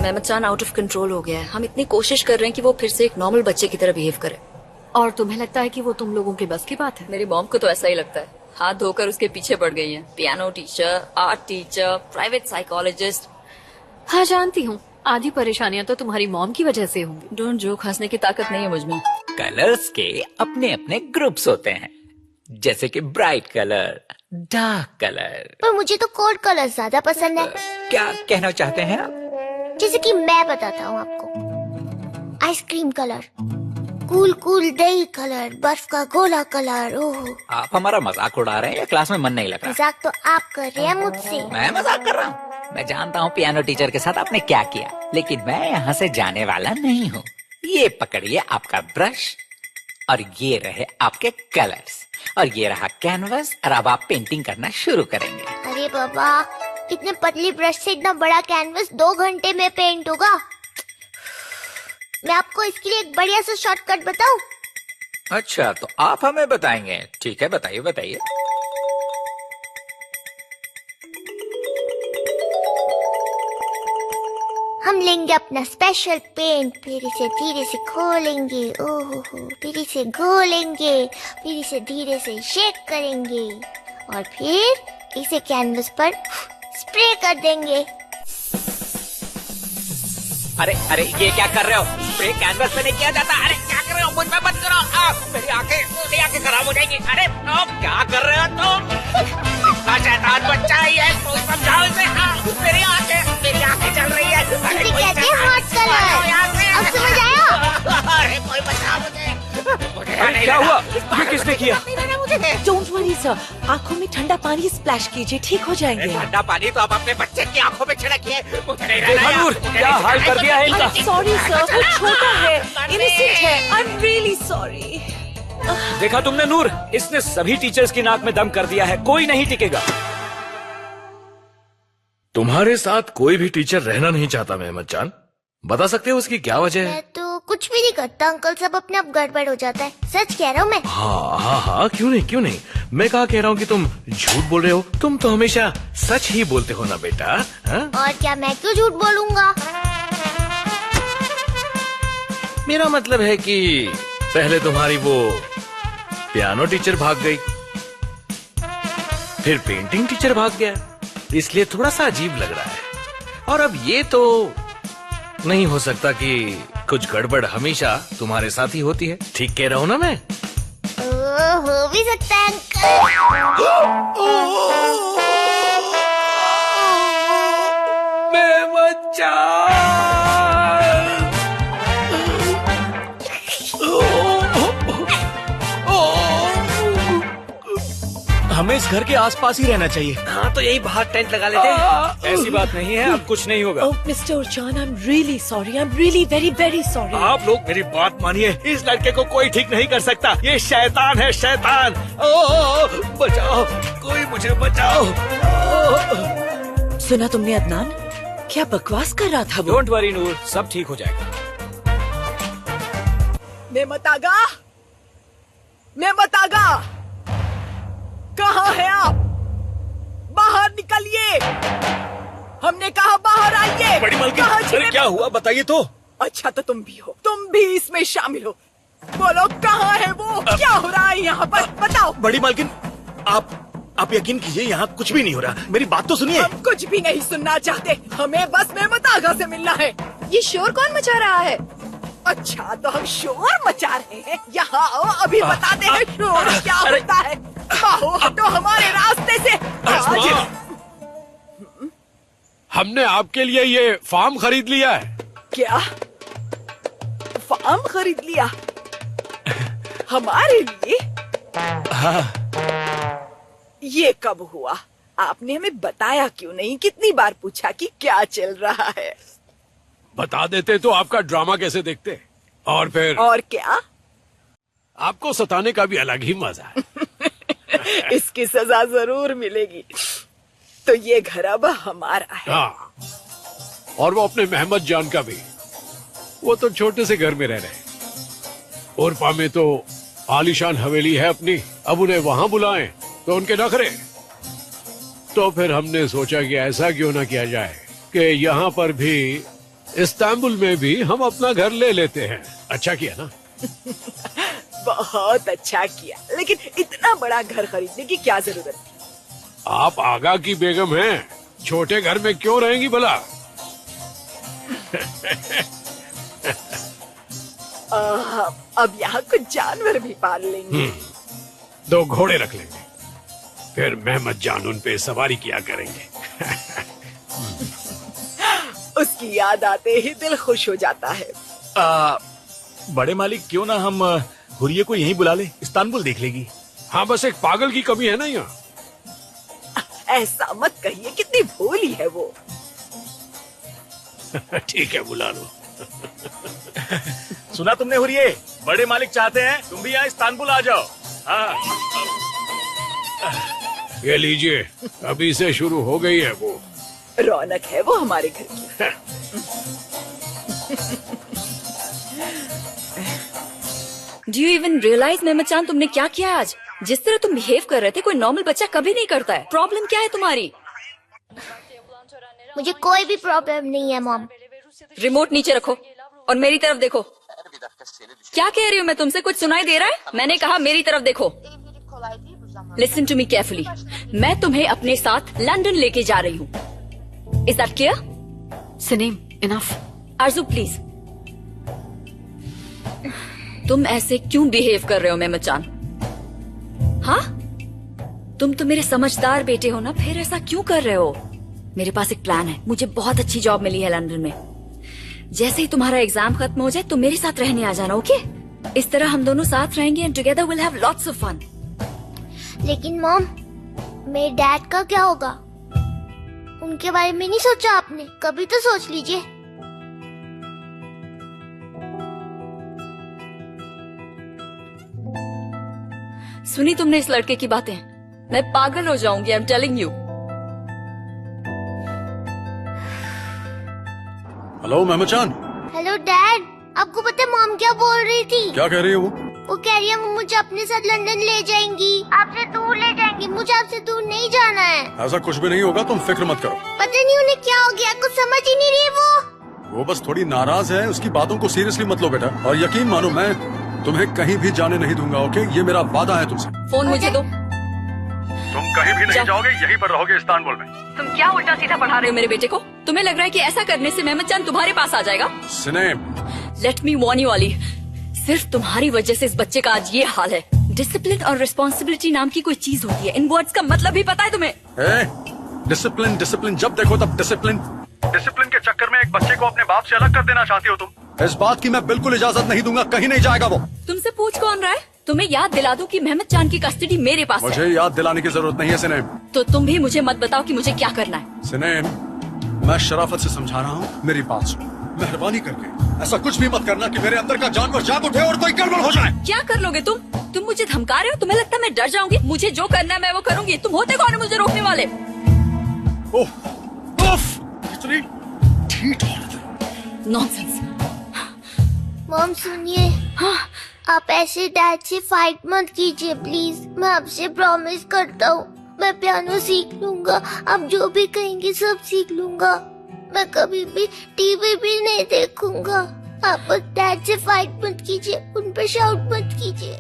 Mehmed जान out of control हो गया है। हम इतनी कोशिश कर रहे हैं कि वो फिर से एक नॉर्मल बच्चे की तरह बिहेव करे। और तुम्हें लगता है कि वो तुम लोगों के बस की बात है? मेरी मॉम को तो ऐसा ही लगता है। हाथ धोकर उसके पीछे पड़ गई है। Piano teacher, art teacher, private psychologist. हाँ जानती हूँ, आधी परेशानियाँ तो तुम्हारी मॉम की वजह से होंगी। डोंट जोक, हंसने की ताकत नहीं है मुझ में। कलर्स के अपने अपने ग्रुप्स होते हैं, जैसे कि ब्राइट कलर, डार्क कलर। पर मुझे तो कोड कलर ज्यादा पसंद है। क्या कहना चाहते हैं आप? जैसे कि मैं बताता हूँ आपको, आइसक्रीम कलर, कूल कूल दही कलर, बर्फ का गोला कलर। ओह, आप हमारा मजाक उड़ा रहे हैं या क्लास में मन नहीं लग रहा? मजाक तो आप कर रहे हैं मुझसे। मैं मजाक कर रहा हूँ? मैं जानता हूँ पियानो टीचर के साथ आपने क्या किया, लेकिन मैं यहाँ से जाने वाला नहीं हूँ। ये पकड़िए आपका ब्रश, और ये रहे आपके कलर्स, और ये रहा कैनवस, और अब आप पेंटिंग करना शुरू करेंगे। अरे बाबा, इतने पतली ब्रश से इतना बड़ा कैनवस 2 घंटे में पेंट होगा? मैं आपको इसके लिए एक बढ़िया सा शॉर्टकट बताऊं? अच्छा, तो आप हमें बताएंगे? ठीक है, बताइए बताइए। हम लेंगे अपना स्पेशल पेंट, फिर इसे धीरे से खोलेंगे, ओहो, फिर इसे घोलेंगे, फिर इसे धीरे से शेक करेंगे, और फिर इसे कैनवस पर स्प्रे कर देंगे। अरे अरे, ये क्या कर रहे हो? स्प्रे कैनवस पे नहीं किया जाता। अरे क्या कर रहे हो? मुझ में मत करो। मेरी आंखें खराब हो जाएंगी। अरे क्या कर रहे हो तुम? इतना शैतान बच्चा है ये, कोई समझाओ इसे। मेरी आंखें चल रही है। इसे कहते हैं हॉट कलर। अब समझ आया? अरे कोई बचाओ मुझे। अरे क्या हुआ? ये किसने किया? डोंट वरी सर, आँखों में ठंडा पानी स्प्लैश कीजिए, ठीक हो जाएंगे। ठंडा पानी तो आप अपने बच्चे की आंखों में छिड़किए। मुझे नहीं रहना देखा है। नूर, क्या हाल कर दिया है इनका। सॉरी सर, वो छोटा है, इनोसेंट है, आई एम रियली सॉरी। देखा तुमने नूर, इसने सभी टीचर्स की नाक में दम कर दिया है, कोई नहीं टिकेगा। तुम्हारे साथ कोई भी टीचर रहना नहीं चाहता मेहमद जान, बता सकते हो उसकी क्या वजह है? मैं तो कुछ भी नहीं करता अंकल, सब अपने आप गड़बड़ हो जाता है। सच कह रहा हूँ मैं। हाँ, क्यों नहीं। मैं कहा कह रहा हूँ कि तुम झूठ बोल रहे हो। तुम तो हमेशा सच ही बोलते हो ना बेटा। हाँ? और क्या, मैं क्यों झूठ बोलूंगा? मेरा मतलब है कि पहले तुम्हारी वो पियानो टीचर भाग गई, फिर पेंटिंग टीचर भाग गया, इसलिए थोड़ा सा अजीब लग रहा है। और अब ये तो नहीं हो सकता कि कुछ गड़बड़ हमेशा तुम्हारे साथ ही होती है। ठीक कह रहा हूँ ना मैं? हो भी सकता है अंकल। मेहमद जान! हमें इस घर के आसपास ही रहना चाहिए। हाँ तो यही बाहर टेंट लगा लेते हैं। ऐसी बात नहीं है, अब कुछ नहीं होगा। ओह मिस्टर उर्जान, I am really sorry, I am really very very sorry. आप लोग मेरी बात मानिए, इस लड़के को कोई ठीक नहीं कर सकता। ये शैतान है, शैतान। बचाओ, कोई मुझे बचाओ। सुना तुमने अदनान, क्या बकवास कर रहा था वो? डोंट वरी नूर, सब ठीक हो जाएगा। मेहमत आगा, कहाँ है आप? बाहर निकलिए, हमने कहा बाहर आइए। बड़ी मालकिन, अरे क्या हुआ बताइए तो। अच्छा तो तुम भी इसमें शामिल हो। बोलो कहाँ है वो? क्या हो रहा है यहाँ पर, बताओ। बड़ी मालकिन, आप यकीन कीजिए, यहाँ कुछ भी नहीं हो रहा। मेरी बात तो सुनिए। हम कुछ भी नहीं सुनना चाहते, हमें बस मेहमत आगा से मिलना है। ये शोर कौन मचा रहा है? अच्छा तो हम शोर मचा रहे हैं। यहाँ आओ, अभी बताते हैं शोर क्या होता है। आओ, हटो हमारे रास्ते से। हमने आपके लिए ये फार्म खरीद लिया है। क्या फार्म खरीद लिया? हमारे लिए? हाँ। ये कब हुआ? आपने हमें बताया क्यों नहीं? कितनी बार पूछा कि क्या चल रहा है। बता देते तो आपका ड्रामा कैसे देखते, और फिर और क्या, आपको सताने का भी अलग ही मजा है। इसकी सजा जरूर मिलेगी। तो ये घर अब हमारा है। हाँ, और वो अपने मेहमद जान का भी। वो तो छोटे से घर में रह रहे। उर्फा में तो आलीशान हवेली है अपनी, अब उन्हें वहां बुलाएं तो उनके नखरे। तो फिर हमने सोचा कि ऐसा क्यों ना किया जाए कि यहाँ पर भी इस्तांबुल में भी हम अपना घर ले लेते हैं। अच्छा किया ना? बहुत अच्छा किया, लेकिन इतना बड़ा घर खरीदने की क्या जरूरत थी? आप आगा की बेगम हैं, छोटे घर में क्यों रहेंगी भला? अब यहाँ कुछ जानवर भी पाल लेंगे। 2 घोड़े रख लेंगे, फिर मेहमद जान उन पे सवारी किया करेंगे। उसकी याद आते ही दिल खुश हो जाता है। बड़े मालिक, क्यों ना हम हुरिये को यहीं बुला ले, इस्तांबुल देख लेगी। हाँ, बस एक पागल की कमी है ना यहाँ। ऐसा मत कहिए, कितनी भोली है वो। ठीक है, बुला लो। सुना तुमने हुरिये, बड़े मालिक चाहते हैं तुम भी यहाँ इस्तांबुल आ जाओ। हाँ। ये लीजिए, अभी से शुरू हो गई है वो। रौनक है वो हमारे घर की। Do you even realize Mehmed चांद, तुमने क्या किया आज? जिस तरह तुम बिहेव कर रहे थे, कोई नॉर्मल बच्चा कभी नहीं करता है। प्रॉब्लम क्या है तुम्हारी? मुझे कोई भी प्रॉब्लम नहीं है मॉम। रिमोट नीचे रखो और मेरी तरफ देखो। क्या कह रही हूँ मैं तुमसे? कुछ सुनाई दे रहा है? मैंने कहा मेरी तरफ देखो। Listen to me carefully. मैं तुम्हें अपने साथ लंदन लेके जा रही हूँ। Is that clear? Sinem, enough. Arzu please. तुम ऐसे क्यों बिहेव कर रहे हो मेहमद चांद? हाँ, तुम तो मेरे समझदार बेटे हो ना, फिर ऐसा क्यों कर रहे हो? मेरे पास एक प्लान है। मुझे बहुत अच्छी जॉब मिली है लंदन में। जैसे ही तुम्हारा एग्जाम खत्म हो जाए तो मेरे साथ रहने आ जाना, ओके? इस तरह हम दोनों साथ रहेंगे and together will have lots of fun. लेकिन मॉम, मेरे डैड का क्या होगा? उनके बारे में नहीं सोचा आपने? कभी तो सोच लीजिए। सुनी तुमने इस लड़के की बातें? मैं पागल हो जाऊंगी, I am telling you. Hello Mehmed चांद। हेलो डैड, आपको पता है मॉम क्या बोल रही थी? क्या कह रही है वो? वो कह रही है वो मुझे अपने साथ लंदन ले जाएंगी, आपसे दूर ले जाएंगी। मुझे आपसे दूर नहीं जाना है। ऐसा कुछ भी नहीं होगा, तुम फिक्र मत करो। पता नहीं उन्हें क्या हो गया, कुछ समझ ही नहीं रही वो बस थोड़ी नाराज है, उसकी बातों को सीरियसली मत लो बेटा। और यकीन मानो, मैं तुम्हें कहीं भी जाने नहीं दूंगा, ओके? ये मेरा वादा है तुमसे। फोन मुझे दो। तुम कहीं भी नहीं जाओगे, यहीं पर रहोगे इस्तांबुल में। तुम क्या उल्टा सीधा पढ़ा रहे हो मेरे बेटे को? तुम्हें लग रहा है कि ऐसा करने से मेहमद चांद तुम्हारे पास आ जाएगा? सिनेम, let me Warne you Ali, सिर्फ तुम्हारी वजह से इस बच्चे का आज ये हाल है। डिसिप्लिन और रिस्पॉन्सिबिलिटी नाम की कोई चीज होती है। इन वर्ड्स का मतलब भी पता है तुम्हें? डिसिप्लिन डिसिप्लिन, जब देखो तब डिसिप्लिन। डिसिप्लिन के चक्कर में एक बच्चे को अपने बाप से अलग कर देना चाहती हो तुम। इस बात की मैं बिल्कुल इजाजत नहीं दूंगा, कहीं नहीं जाएगा वो। तुमसे पूछ कौन रहा है? तुम्हें याद दिला दूं कि मेहमद चांद की कस्टडी मेरे पास मुझे है। याद दिलाने की जरूरत नहीं है सिनेम। तो तुम भी मुझे मत बताओ कि मुझे क्या करना है। सिनेम, मैं शराफत से समझा रहा हूँ, मेरी बात सुनो। मेहरबानी करके ऐसा कुछ भी मत करना कि मेरे अंदर का जानवर जाग उठे और कोई गड़बड़ हो जाए। क्या कर लोगे तुम? तुम मुझे धमका रहे हो? तुम्हें लगता है मैं डर जाऊंगी? मुझे जो करना है मैं वो करूंगी। तुम होते कौन है मुझे रोकने वाले? इतनी ढीठ औरत है। नॉनसेंस। मॉम सुनिए, हाँ, आप ऐसे डैड से फाइट मत कीजिए प्लीज। मैं आपसे प्रॉमिस करता हूँ, मैं पियानो सीख लूंगा। आप जो भी कहेंगे सब सीख लूंगा। मैं कभी भी टीवी भी नहीं देखूंगा। आप बस डैड से फाइट मत कीजिए, उन पर शाउट मत कीजिए।